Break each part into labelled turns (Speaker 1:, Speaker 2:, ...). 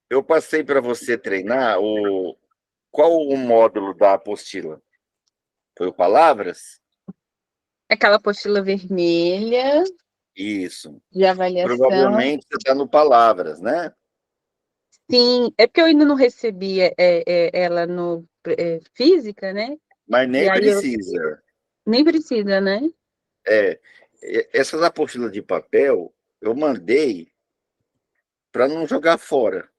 Speaker 1: eu passei para você treinar qual o módulo da apostila? Foi o Palavras?
Speaker 2: Aquela apostila vermelha
Speaker 1: Isso.
Speaker 2: de avaliação.
Speaker 1: Provavelmente você está no Palavras, né?
Speaker 2: Sim, é porque eu ainda não recebi ela no física, né?
Speaker 1: Mas
Speaker 2: E
Speaker 1: nem
Speaker 2: aí eu
Speaker 1: precisa.
Speaker 2: nem precisa, né?
Speaker 1: É, essas apostilas de papel eu mandei para não jogar fora.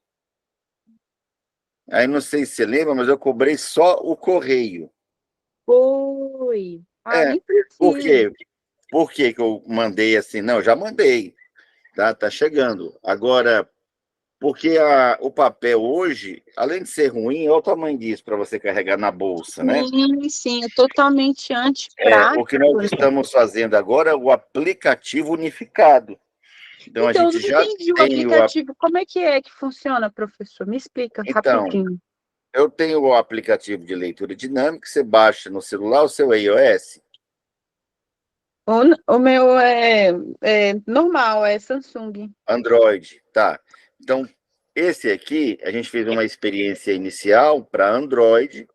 Speaker 1: Aí não sei se você lembra, mas eu cobrei só o correio.
Speaker 2: Foi. Ah,
Speaker 1: É,
Speaker 2: nem
Speaker 1: por
Speaker 2: precisa.
Speaker 1: quê? Por que que eu mandei assim? Não, já mandei, tá chegando. Agora, porque o papel hoje, além de ser ruim, olha o tamanho disso para você carregar na bolsa, né?
Speaker 2: Sim, sim, é totalmente
Speaker 1: O que nós
Speaker 2: antiprático, né?
Speaker 1: estamos fazendo agora é o aplicativo unificado. Então, a
Speaker 2: Então, eu
Speaker 1: gente
Speaker 2: não
Speaker 1: já
Speaker 2: entendi o
Speaker 1: tem
Speaker 2: aplicativo. Como é que funciona, professor? Me explica
Speaker 1: Então,
Speaker 2: rapidinho.
Speaker 1: eu tenho o aplicativo de leitura dinâmica, você baixa no celular, o seu iOS,
Speaker 2: O meu é normal, é Samsung.
Speaker 1: Android, tá. Então, esse aqui, a gente fez uma experiência inicial para Android.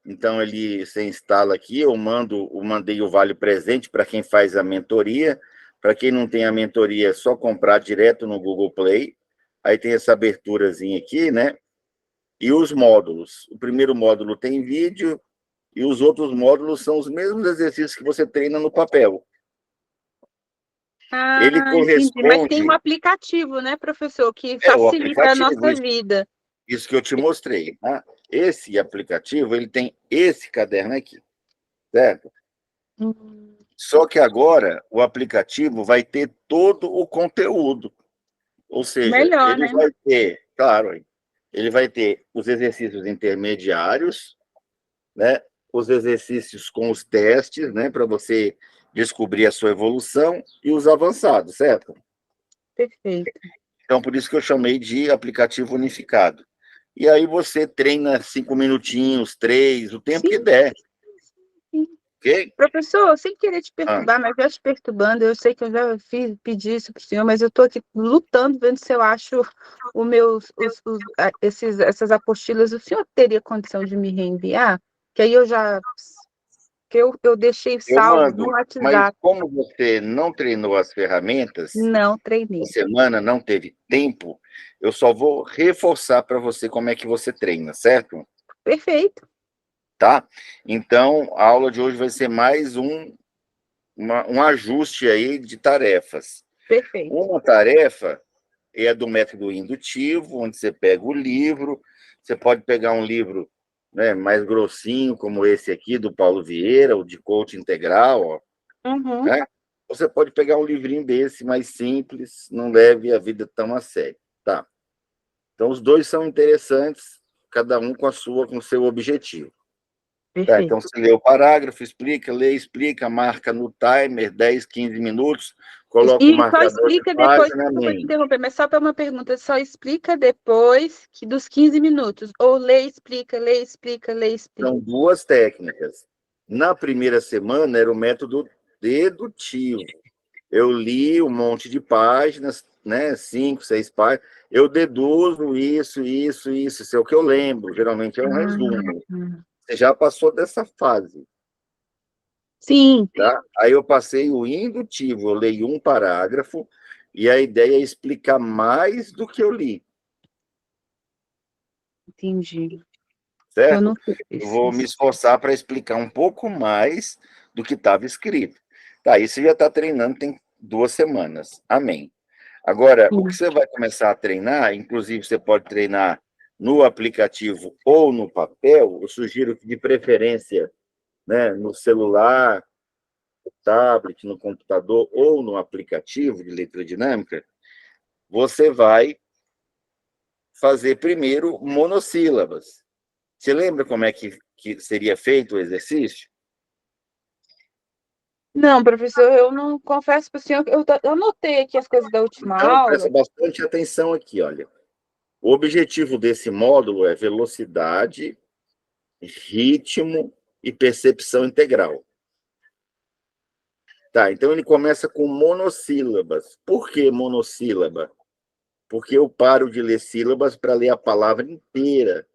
Speaker 1: Então, você instala aqui, eu mandei o Vale Presente para quem faz a mentoria. Para quem não tem a mentoria, é só comprar direto no Google Play. Aí tem essa aberturazinha aqui, né? E os módulos. O primeiro módulo tem vídeo, e os outros módulos são os mesmos exercícios que você treina no papel. Ele
Speaker 2: Ah, entendi. Mas tem um
Speaker 1: corresponde,
Speaker 2: aplicativo, né, professor, que
Speaker 1: o
Speaker 2: facilita a
Speaker 1: aplicativo,
Speaker 2: nossa vida.
Speaker 1: isso que eu te mostrei. Tá? Esse aplicativo, ele tem esse caderno aqui, certo?
Speaker 2: Hum,
Speaker 1: Só que agora o aplicativo vai ter todo o conteúdo. Ou seja,
Speaker 2: melhor,
Speaker 1: ele
Speaker 2: né?
Speaker 1: vai ter, claro, ele vai ter os exercícios intermediários, né? Os exercícios com os testes, né? Para você descobrir a sua evolução, e os avançados, certo?
Speaker 2: Perfeito.
Speaker 1: Então, por isso que eu chamei de aplicativo unificado. E aí você treina 5 minutinhos, 3, o tempo
Speaker 2: Sim,
Speaker 1: que der,
Speaker 2: sim.
Speaker 1: ok?
Speaker 2: Professor, sem querer te
Speaker 1: Ah,
Speaker 2: perturbar, mas já te perturbando, eu sei que eu já pedi isso para o senhor, mas eu estou aqui lutando, vendo se eu acho essas apostilas. O senhor teria condição de me reenviar? Que aí eu deixei
Speaker 1: eu
Speaker 2: salvo no
Speaker 1: mando, mas
Speaker 2: WhatsApp.
Speaker 1: como você não treinou as ferramentas,
Speaker 2: Não
Speaker 1: a
Speaker 2: treinei.
Speaker 1: semana não teve tempo, eu só vou reforçar para você como é que você treina, certo?
Speaker 2: Perfeito,
Speaker 1: Tá? Então, a aula de hoje vai ser mais um ajuste aí de tarefas.
Speaker 2: perfeito.
Speaker 1: Uma tarefa é do método indutivo, onde você pega o livro, você pode pegar um livro, né, mais grossinho, como esse aqui, do Paulo Vieira, o de coach integral, ó,
Speaker 2: Uhum,
Speaker 1: né? Você pode pegar um livrinho desse, mais simples, não leve a vida tão a sério, tá? Então, os dois são interessantes, cada um com o seu objetivo. Tá, então,
Speaker 2: perfeito.
Speaker 1: você lê o parágrafo, explica, lê, explica, marca no timer 10, 15 minutos, coloca o
Speaker 2: E só
Speaker 1: marcador de
Speaker 2: explica depois,
Speaker 1: página,
Speaker 2: desculpa te
Speaker 1: amém.
Speaker 2: interromper, mas só para uma pergunta, só explica depois que dos 15 minutos. Ou lê, explica, lê, explica, lê, explica.
Speaker 1: São duas técnicas. Na primeira semana era o método dedutivo. Eu li um monte de páginas, né, 5, 6 páginas, eu deduzo isso é o que eu lembro, geralmente é um resumo.
Speaker 2: Hum.
Speaker 1: Você já passou dessa fase,
Speaker 2: Sim,
Speaker 1: tá? Aí eu passei o indutivo, eu leio um parágrafo, e a ideia é explicar mais do que eu li,
Speaker 2: entendi. Eu
Speaker 1: certo?
Speaker 2: não fiz
Speaker 1: Eu
Speaker 2: isso.
Speaker 1: vou me esforçar para explicar um pouco mais do que estava escrito. Tá, isso já está treinando, tem 2 semanas. Amém. Agora, o que
Speaker 2: Sim.
Speaker 1: você vai começar a treinar, inclusive você pode treinar no aplicativo ou no papel, eu sugiro que, de preferência, né, no celular, tablet, no computador ou no aplicativo de leitura dinâmica, você vai fazer primeiro monossílabas. Você lembra como é que seria feito o exercício?
Speaker 2: Não, professor, eu não confesso para o senhor que eu anotei aqui as coisas da última
Speaker 1: Então, presta
Speaker 2: aula.
Speaker 1: bastante atenção aqui, olha. O objetivo desse módulo é velocidade, ritmo e percepção integral. Tá, então ele começa com monossílabas. Por que monossílaba? porque eu paro de ler sílabas para ler a palavra inteira.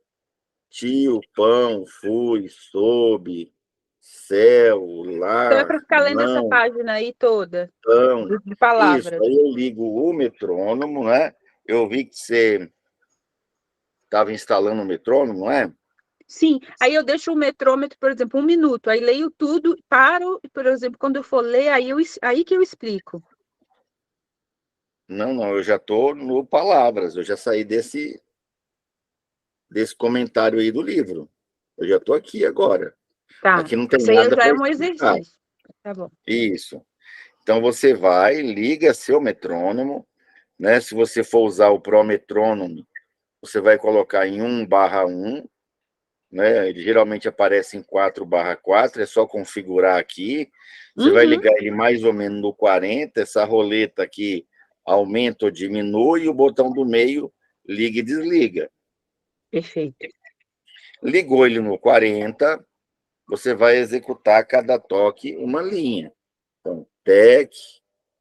Speaker 1: Tio, pão, fui, soube, céu,
Speaker 2: Então é
Speaker 1: lar,
Speaker 2: para ficar lendo essa
Speaker 1: não,
Speaker 2: página aí toda,
Speaker 1: pão.
Speaker 2: de
Speaker 1: Isso,
Speaker 2: palavras.
Speaker 1: aí eu ligo o metrônomo, né? Eu vi que você estava instalando o metrônomo, não é?
Speaker 2: Sim, aí eu deixo o metrômetro, por exemplo, 1 minuto, aí leio tudo, paro, e, por exemplo, quando eu for ler, aí que eu explico.
Speaker 1: Não, não, eu já estou no Palavras, eu já saí desse comentário aí do livro. Eu já estou aqui agora.
Speaker 2: Tá,
Speaker 1: Aqui não tem
Speaker 2: isso aí
Speaker 1: nada
Speaker 2: já é
Speaker 1: para
Speaker 2: um
Speaker 1: explicar.
Speaker 2: exercício. Tá bom.
Speaker 1: Isso. Então você vai, liga seu metrônomo, né? Se você for usar o prometrônomo, você vai colocar em 1/1, né? Ele geralmente aparece em 4/4, é só configurar aqui. Você vai
Speaker 2: Uhum,
Speaker 1: ligar ele mais ou menos no 40, essa roleta aqui aumenta ou diminui, e o botão do meio liga e desliga.
Speaker 2: perfeito.
Speaker 1: Ligou ele no 40, você vai executar cada toque uma linha. Então, TEC,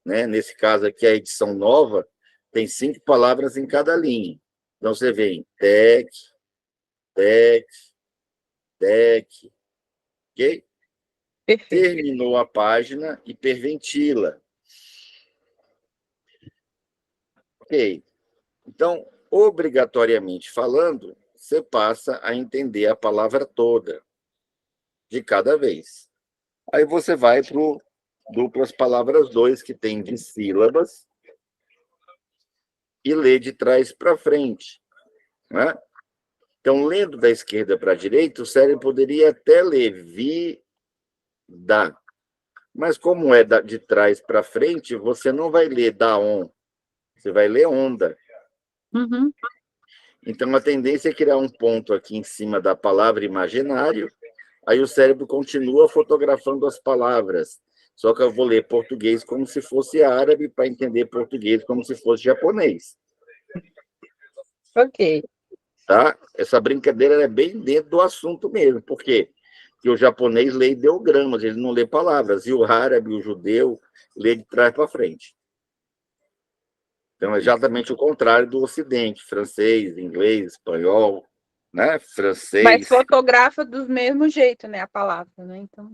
Speaker 1: né? Nesse caso aqui, a edição nova, tem 5 palavras em cada linha. Então, você vem TEC, TEC, TEC, ok?
Speaker 2: Perfeito.
Speaker 1: Terminou a página, hiperventila. Ok. Então, obrigatoriamente falando, você passa a entender a palavra toda, de cada vez. Aí você vai para o duplas palavras 2, que tem de sílabas, e lê de trás para frente, né? Então, lendo da esquerda para a direita, o cérebro poderia até ler da, mas como é de trás para frente, você não vai ler da on, você vai ler onda.
Speaker 2: Uhum.
Speaker 1: Então, a tendência é criar um ponto aqui em cima da palavra imaginário, aí o cérebro continua fotografando as palavras. Só que eu vou ler português como se fosse árabe para entender português como se fosse japonês.
Speaker 2: Ok.
Speaker 1: Tá? Essa brincadeira é bem dentro do assunto mesmo. Por quê? Porque o japonês lê ideogramas, ele não lê palavras. E o árabe, o judeu, lê de trás para frente. Então, é exatamente o contrário do Ocidente, francês, inglês, espanhol, né?
Speaker 2: Mas
Speaker 1: Francês.
Speaker 2: fotografa do mesmo jeito, né, a palavra, né? Então,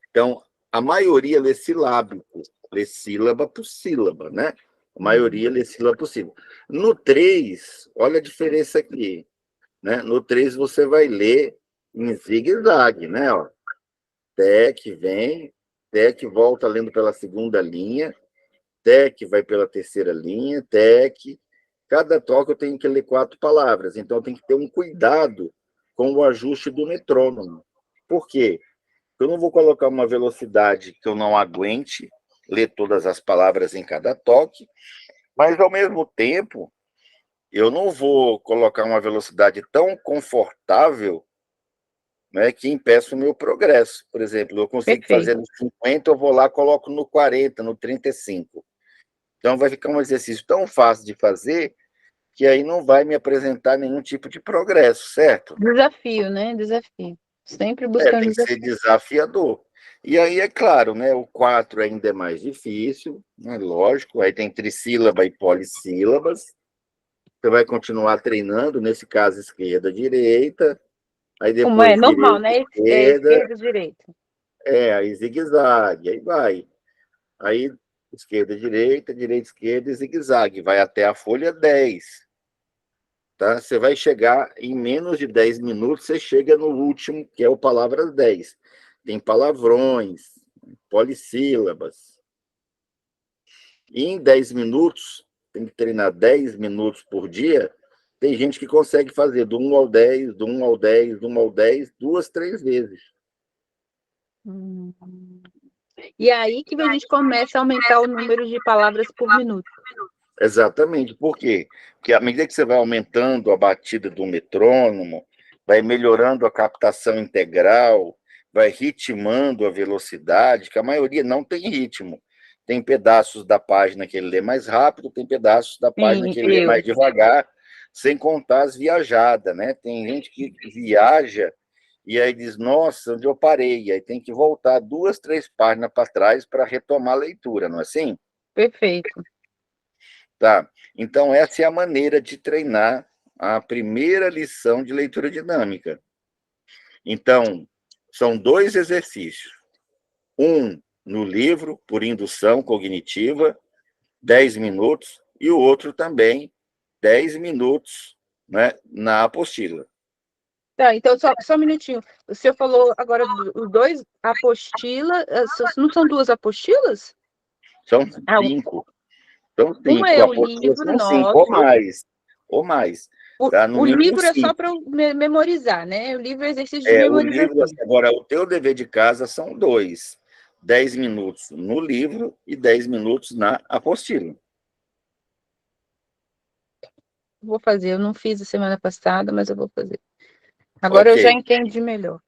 Speaker 1: Então, a maioria lê silábico, lê sílaba por sílaba, né? A maioria lê sílaba por sílaba. No 3, olha a diferença aqui, né? No 3 você vai ler em zigue-zague, né? Ó, TEC vem, TEC volta lendo pela segunda linha, TEC vai pela terceira linha, TEC. Cada toque eu tenho que ler 4 palavras, então eu tenho que ter um cuidado com o ajuste do metrônomo. Por quê? Eu não vou colocar uma velocidade que eu não aguente ler todas as palavras em cada toque, mas, ao mesmo tempo, eu não vou colocar uma velocidade tão confortável, né, que impeça o meu progresso. Por exemplo, eu consigo fazer
Speaker 2: perfeito.
Speaker 1: no 50, eu vou lá, coloco no 40, no 35. Então, vai ficar um exercício tão fácil de fazer que aí não vai me apresentar nenhum tipo de progresso, certo?
Speaker 2: Desafio, né? Desafio. Sempre
Speaker 1: Tem
Speaker 2: buscando
Speaker 1: que ser
Speaker 2: desafio.
Speaker 1: desafiador. E aí, é claro, né, o 4 ainda é mais difícil, né, lógico, aí tem trissílaba e polissílabas. Você vai continuar treinando, nesse caso, esquerda, direita, aí
Speaker 2: Como é
Speaker 1: depois
Speaker 2: normal,
Speaker 1: direita,
Speaker 2: né?
Speaker 1: esquerda,
Speaker 2: Esquerda, direita.
Speaker 1: aí zigue-zague, aí vai. Aí, esquerda, direita, esquerda e zigue-zague, vai até a folha 10. Tá? Você vai chegar em menos de 10 minutos, você chega no último, que é o palavras 10. Tem palavrões, polissílabas. E em 10 minutos, tem que treinar 10 minutos por dia. Tem gente que consegue fazer do 1 ao 10, do 1 ao 10, do 1 ao 10, 2, 3 vezes.
Speaker 2: Hum. E aí que a gente começa a aumentar o número de palavras por minuto.
Speaker 1: Exatamente. Por quê? Porque à medida que você vai aumentando a batida do metrônomo, vai melhorando a captação integral, vai ritmando a velocidade, que a maioria não tem ritmo. Tem pedaços da página que ele lê mais rápido, tem pedaços da página
Speaker 2: Sim,
Speaker 1: que ele lê mais
Speaker 2: eu.
Speaker 1: devagar, sem contar as viajadas, né? Tem gente que viaja e aí diz, nossa, onde eu parei? Aí tem que voltar 2, 3 páginas para trás para retomar a leitura, não é assim?
Speaker 2: Perfeito.
Speaker 1: Tá? Então, essa é a maneira de treinar a primeira lição de leitura dinâmica. Então, são 2 exercícios. Um no livro, por indução cognitiva, 10 minutos, e o outro também, 10 minutos, né, na apostila.
Speaker 2: Tá, então só um minutinho. O senhor falou agora os 2 apostila, não são 2 apostilas?
Speaker 1: São 5. São
Speaker 2: Um
Speaker 1: 5.
Speaker 2: é o
Speaker 1: Apostilas
Speaker 2: livro
Speaker 1: são 5, ou
Speaker 2: nosso.
Speaker 1: mais. Ou mais. Tá? No
Speaker 2: O
Speaker 1: mínimo
Speaker 2: livro é só
Speaker 1: 5.
Speaker 2: para eu memorizar, né? O livro é exercício de
Speaker 1: O livro,
Speaker 2: memorização.
Speaker 1: agora, o teu dever de casa são 2. 10 minutos no livro e 10 minutos na apostila.
Speaker 2: Vou fazer, eu não fiz a semana passada, mas eu vou fazer. Agora eu já
Speaker 1: Ok.
Speaker 2: entendi melhor.